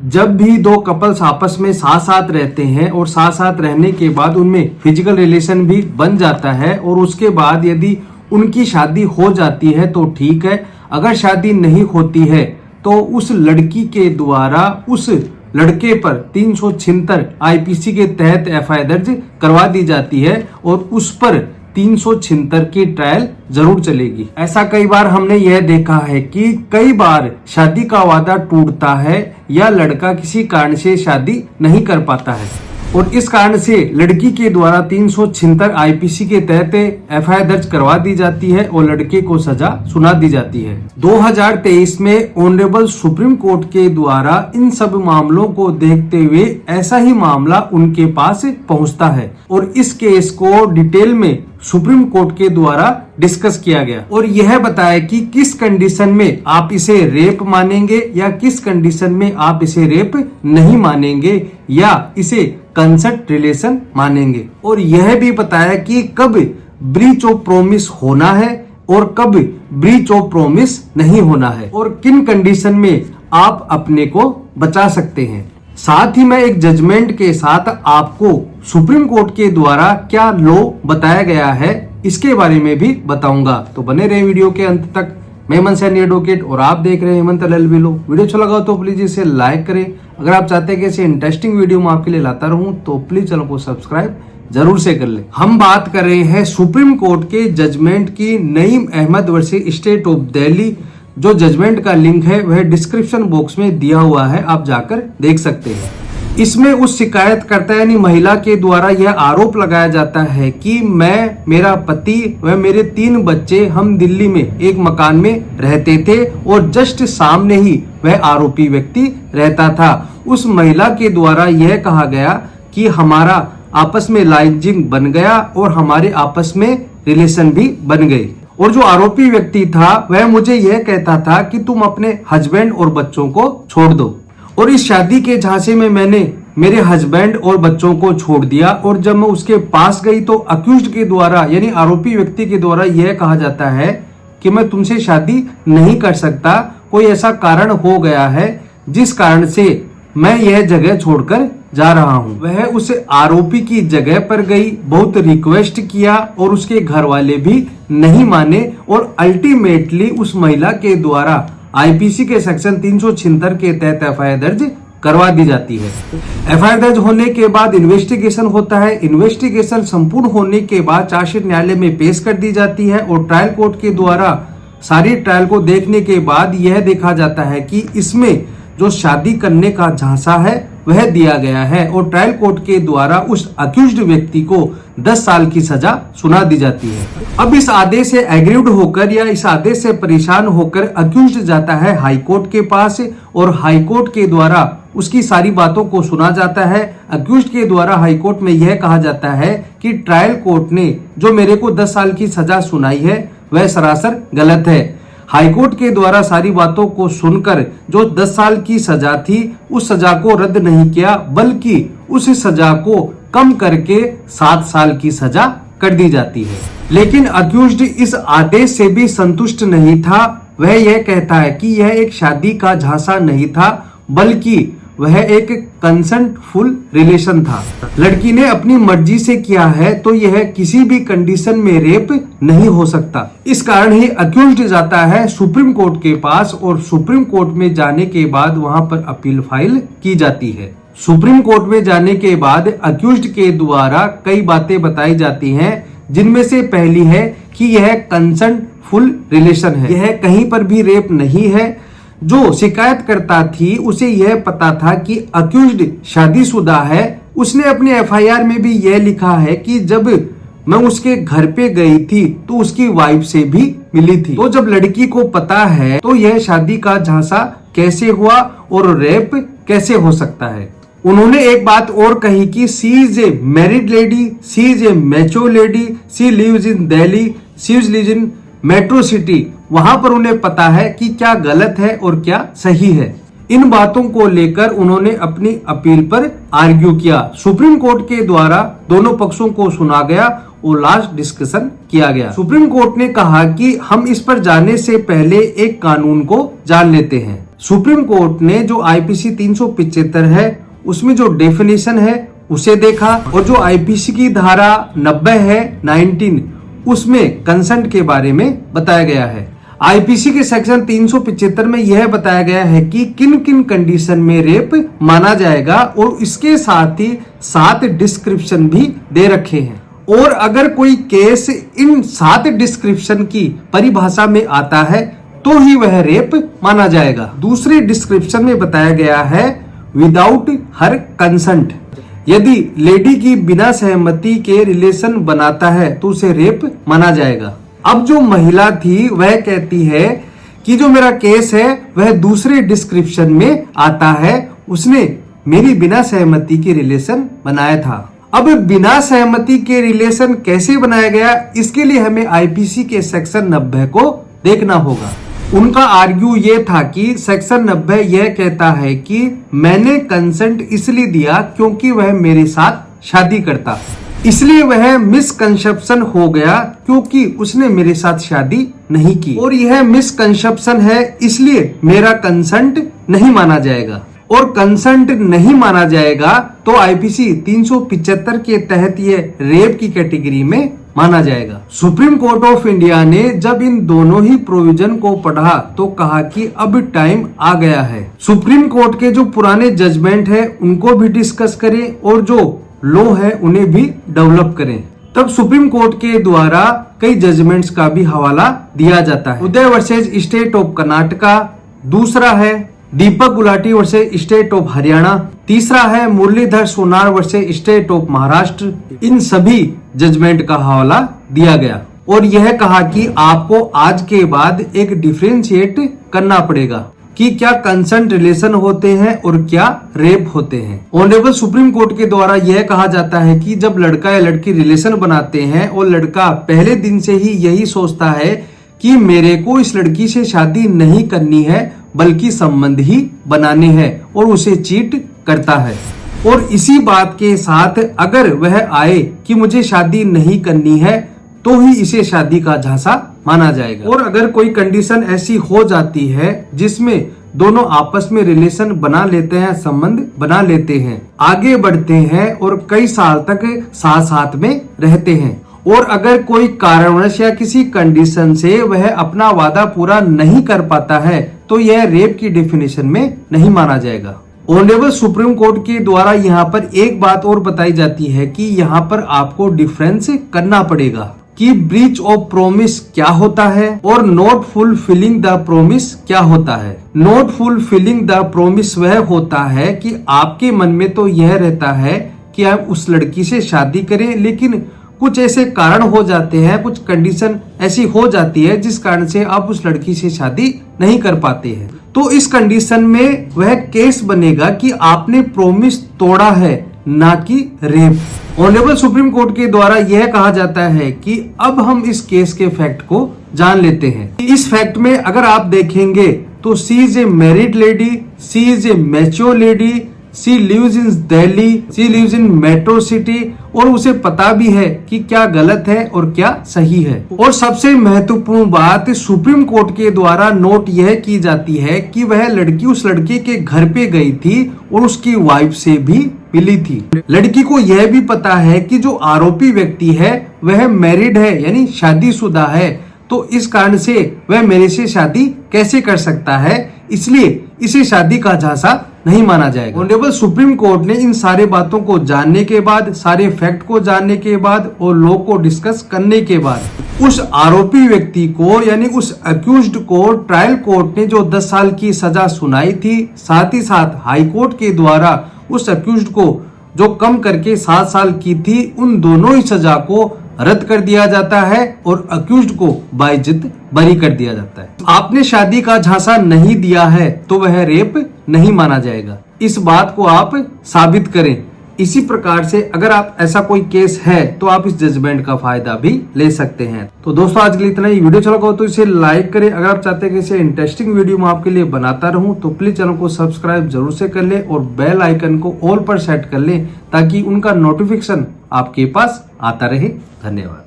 जब भी दो कपल्स आपस में साथ साथ रहते हैं और साथ साथ रहने के बाद उनमें फिजिकल रिलेशन भी बन जाता है और उसके बाद यदि उनकी शादी हो जाती है तो ठीक है, अगर शादी नहीं होती है तो उस लड़की के द्वारा उस लड़के पर 376 आईपीसी के तहत एफआईआर दर्ज करवा दी जाती है और उस पर 376 की ट्रायल जरूर चलेगी। ऐसा कई बार हमने यह देखा है कि कई बार शादी का वादा टूटता है या लड़का किसी कारण से शादी नहीं कर पाता है और इस कारण से लड़की के द्वारा 376 आईपीसी के तहत एफआईआर दर्ज करवा दी जाती है और लड़के को सजा सुना दी जाती है। 2023 में ऑनरेबल सुप्रीम कोर्ट के द्वारा इन सब मामलों को देखते हुए ऐसा ही मामला उनके पास पहुंचता है और इस केस को डिटेल में सुप्रीम कोर्ट के द्वारा डिस्कस किया गया और यह बताया कि किस कंडीशन में आप इसे रेप मानेंगे या किस कंडीशन में आप इसे रेप नहीं मानेंगे या इसे कंसेंट रिलेशन मानेंगे और यह भी बताया कि कब ब्रीच ऑफ प्रॉमिस होना है और कब ब्रीच ऑफ प्रॉमिस नहीं होना है और किन कंडीशन में आप अपने को बचा सकते हैं। साथ ही मैं एक जजमेंट के साथ आपको सुप्रीम कोर्ट के द्वारा क्या लॉ बताया गया है इसके बारे में भी बताऊंगा, तो बने रहे वीडियो के अंत तक। मैं हेमंत सैनी एडवोकेट और आप देख रहे हैं हेमंत LLB लॉ। वीडियो अच्छा लगा तो प्लीज इसे लाइक करें। अगर आप चाहते हैं कि ऐसे इंटरेस्टिंग वीडियो मैं आपके लिए लाता रहूं तो प्लीज चैनल को सब्सक्राइब जरूर से कर ले। हम बात कर रहे हैं सुप्रीम कोर्ट के जजमेंट की Naeem Ahmed versus state of Delhi. जो जजमेंट का लिंक है वह डिस्क्रिप्शन बॉक्स में दिया हुआ है, आप जाकर देख सकते हैं। इसमें उस शिकायतकर्ता यानी महिला के द्वारा यह आरोप लगाया जाता है कि मैं, मेरा पति व मेरे 3 बच्चे हम दिल्ली में एक मकान में रहते थे और जस्ट सामने ही वह आरोपी व्यक्ति रहता था। उस महिला के द्वारा यह कहा गया कि हमारा आपस में लाइजिंग बन गया और हमारे आपस में रिलेशन भी बन गई और जो आरोपी व्यक्ति था वह मुझे यह कहता था कि तुम अपने हस्बैंड और बच्चों को छोड़ दो और इस शादी के झांसे में मैंने मेरे हस्बैंड और बच्चों को छोड़ दिया और जब मैं उसके पास गई तो अक्यूज्ड के द्वारा यानी आरोपी व्यक्ति के द्वारा यह कहा जाता है कि मैं तुमसे शादी नहीं कर सकता, कोई ऐसा कारण हो गया है जिस कारण से मैं यह जगह छोड़कर जा रहा हूँ। वह उस आरोपी की जगह पर गई, बहुत रिक्वेस्ट किया और उसके घर वाले भी नहीं माने और अल्टीमेटली उस महिला के द्वारा आईपीसी के सेक्शन 376 के तहत एफआईआर दर्ज करवा दी जाती है। एफआईआर दर्ज होने के बाद इन्वेस्टिगेशन होता है। इन्वेस्टिगेशन संपूर्ण होने के बाद चार्जशीट न्यायालय में पेश कर दी जाती है और ट्रायल कोर्ट के द्वारा सारी ट्रायल को देखने के बाद यह देखा जाता है कि इसमें जो शादी करने का झांसा है वह दिया गया है और ट्रायल कोर्ट के द्वारा उस अक्यूज्ड व्यक्ति को 10 साल की सजा सुना दी जाती है। अब इस आदेश से एग्रीव्ड होकर या इस आदेश से परेशान होकर अक्यूज्ड जाता है हाई कोर्ट के पास और हाई कोर्ट के द्वारा उसकी सारी बातों को सुना जाता है। अक्यूज्ड के द्वारा हाई कोर्ट में यह कहा जाता है कि ट्रायल कोर्ट ने जो मेरे को 10 साल की सजा सुनाई है वह सरासर गलत है। हाईकोर्ट के द्वारा सारी बातों को सुनकर जो 10 साल की सजा थी उस सजा को रद्द नहीं किया बल्कि उस सजा को कम करके 7 साल की सजा कर दी जाती है। लेकिन अक्यूज्ड इस आदेश से भी संतुष्ट नहीं था। वह यह कहता है कि यह एक शादी का झांसा नहीं था बल्कि वह एक कंसेंटफुल रिलेशन था। लड़की ने अपनी मर्जी से किया है तो यह किसी भी कंडीशन में रेप नहीं हो सकता। इस कारण ही अक्यूज्ड जाता है सुप्रीम कोर्ट के पास और सुप्रीम कोर्ट में जाने के बाद वहां पर अपील फाइल की जाती है। सुप्रीम कोर्ट में जाने के बाद अक्यूज्ड के द्वारा कई बातें बताई जाती हैं जिनमें से पहली है कि यह कंसेंटफुल रिलेशन है, यह कहीं पर भी रेप नहीं है। जो शिकायतकर्ता थी उसे यह पता था कि अक्यूज्ड शादीशुदा है। उसने अपने एफआईआर में भी यह लिखा है कि जब मैं उसके घर पे गई थी तो उसकी वाइफ से भी मिली थी। तो जब लड़की को पता है तो यह शादी का झांसा कैसे हुआ और रेप कैसे हो सकता है। उन्होंने एक बात और कही कि she is a married lady, she is a mature lady, she lives in Delhi, she lives in metro city. वहां पर उन्हें पता है कि क्या गलत है और क्या सही है। इन बातों को लेकर उन्होंने अपनी अपील पर आर्ग्यू किया। सुप्रीम कोर्ट के द्वारा दोनों पक्षों को सुना गया और लास्ट डिस्कशन किया गया। सुप्रीम कोर्ट ने कहा कि हम इस पर जाने से पहले एक कानून को जान लेते हैं। सुप्रीम कोर्ट ने जो आईपीसी 375 है उसमें जो डेफिनेशन है उसे देखा, और जो आईपीसी की धारा 90 है 19 उसमें कंसेंट के बारे में बताया गया है। आईपीसी के सेक्शन 375 में यह बताया गया है कि किन किन कंडीशन में रेप माना जाएगा, और इसके साथ ही 7 डिस्क्रिप्शन भी दे रखे हैं। और अगर कोई केस इन 7 डिस्क्रिप्शन की परिभाषा में आता है तो ही वह रेप माना जाएगा। दूसरे डिस्क्रिप्शन में बताया गया है विदाउट हर कंसेंट, यदि लेडी की बिना सहमति के रिलेशन बनाता है तो उसे रेप माना जाएगा। अब जो महिला थी वह कहती है कि जो मेरा केस है वह दूसरे डिस्क्रिप्शन में आता है, उसने मेरी बिना सहमति के रिलेशन बनाया था। अब बिना सहमति के रिलेशन कैसे बनाया गया, इसके लिए हमें आईपीसी के सेक्शन 90 को देखना होगा। उनका आर्ग्यू ये था कि सेक्शन 90 यह कहता है कि मैंने कंसेंट इसलिए दिया क्योंकि वह मेरे साथ शादी करता, इसलिए वह मिसकंसेप्शन हो गया क्योंकि उसने मेरे साथ शादी नहीं की, और यह मिसकंसेप्शन है इसलिए मेरा कंसेंट नहीं माना जाएगा। और कंसेंट नहीं माना जाएगा तो आईपीसी 375 के तहत ये रेप की कैटेगरी में माना जाएगा। सुप्रीम कोर्ट ऑफ इंडिया ने जब इन दोनों ही प्रोविजन को पढ़ा तो कहा कि अब टाइम आ गया है, सुप्रीम कोर्ट के जो पुराने जजमेंट है उनको भी डिस्कस करें और जो लॉ है उन्हें भी डेवलप करें। तब सुप्रीम कोर्ट के द्वारा कई जजमेंट्स का भी हवाला दिया जाता है। Uday versus State of Karnataka, दूसरा है Deepak Gulati versus State of Haryana, तीसरा है Muralidhar Sonar versus State of Maharashtra. इन सभी जजमेंट का हवाला दिया गया और यह कहा कि आपको आज के बाद एक डिफरेंशिएट करना पड़ेगा कि क्या कंसेंट रिलेशन होते हैं और क्या रेप होते हैं। ऑनरेबल सुप्रीम कोर्ट के द्वारा यह कहा जाता है कि जब लड़का या लड़की रिलेशन बनाते हैं और लड़का पहले दिन से ही यही सोचता है कि मेरे को इस लड़की से शादी नहीं करनी है बल्कि संबंध ही बनाने हैं, और उसे चीट करता है, और इसी बात के साथ अगर वह आए कि मुझे शादी नहीं करनी है तो ही इसे शादी का झांसा माना जाएगा। और अगर कोई कंडीशन ऐसी हो जाती है जिसमें दोनों आपस में रिलेशन बना लेते हैं, संबंध बना लेते हैं, आगे बढ़ते हैं और कई साल तक साथ साथ में रहते हैं, और अगर कोई कारणवश या किसी कंडीशन से वह अपना वादा पूरा नहीं कर पाता है तो यह रेप की डेफिनेशन में नहीं माना जाएगा। ऑनरेबल सुप्रीम कोर्ट के द्वारा यहाँ पर एक बात और बताई जाती है कि यहाँ पर आपको डिफरेंस करना पड़ेगा कि ब्रीच ऑफ प्रोमिस क्या होता है और नॉट फुलफिलिंग द प्रोमिस क्या होता है। नॉट फुलफिलिंग द प्रोमिस वह होता है कि आपके मन में तो यह रहता है कि आप उस लड़की से शादी करें, लेकिन कुछ ऐसे कारण हो जाते हैं, कुछ कंडीशन ऐसी हो जाती है जिस कारण से आप उस लड़की से शादी नहीं कर पाते हैं, तो इस कंडीशन में वह केस बनेगा कि आपने प्रोमिस तोड़ा है, ना कि रेप। ऑनरेबल सुप्रीम कोर्ट के द्वारा यह कहा जाता है कि अब हम इस केस के फैक्ट को जान लेते हैं। इस फैक्ट में अगर आप देखेंगे तो she is a married lady, she is a mature lady, she lives in Delhi, she lives in metro city, और उसे पता भी है कि क्या गलत है और क्या सही है। और सबसे महत्वपूर्ण बात सुप्रीम कोर्ट के द्वारा नोट यह की जाती है कि वह लड़की उस लड़के के घर पे गई थी और उसकी वाइफ से भी मिली थी। लड़की को यह भी पता है कि जो आरोपी व्यक्ति है वह मैरिड है, यानी शादीशुदा है, तो इस कारण से वह मेरे से शादी कैसे कर सकता है, इसलिए इसे शादी का झांसा नहीं माना जाएगा। ऑनरेबल सुप्रीम कोर्ट ने इन सारे बातों को जानने के बाद, सारे फैक्ट को जानने के बाद और लॉ को डिस्कस करने के बाद उस आरोपी व्यक्ति को यानी उस अक्यूज्ड को ट्रायल कोर्ट ने जो 10 साल की सजा सुनाई थी, साथ ही साथ हाई कोर्ट के द्वारा उस अक्यूज्ड को जो कम करके 7 साल की थी, उन दोनों ही सजा को रद्द कर दिया जाता है और अक्यूज्ड को बाइज्जत बरी कर दिया जाता है। आपने शादी का झांसा नहीं दिया है तो वह रेप नहीं माना जाएगा। इस बात को आप साबित करें। इसी प्रकार से अगर आप ऐसा कोई केस है तो आप इस जजमेंट का फायदा भी ले सकते हैं। तो दोस्तों आज के लिए इतना ही। वीडियो अच्छा लगा हो तो इसे लाइक करें। अगर आप चाहते हैं कि इसे इंटरेस्टिंग वीडियो मैं आपके लिए बनाता रहूं तो प्लीज चैनल को सब्सक्राइब जरूर से कर ले और बेल आइकन को ऑल पर सेट कर ले ताकि उनका नोटिफिकेशन आपके पास आता रहे। धन्यवाद।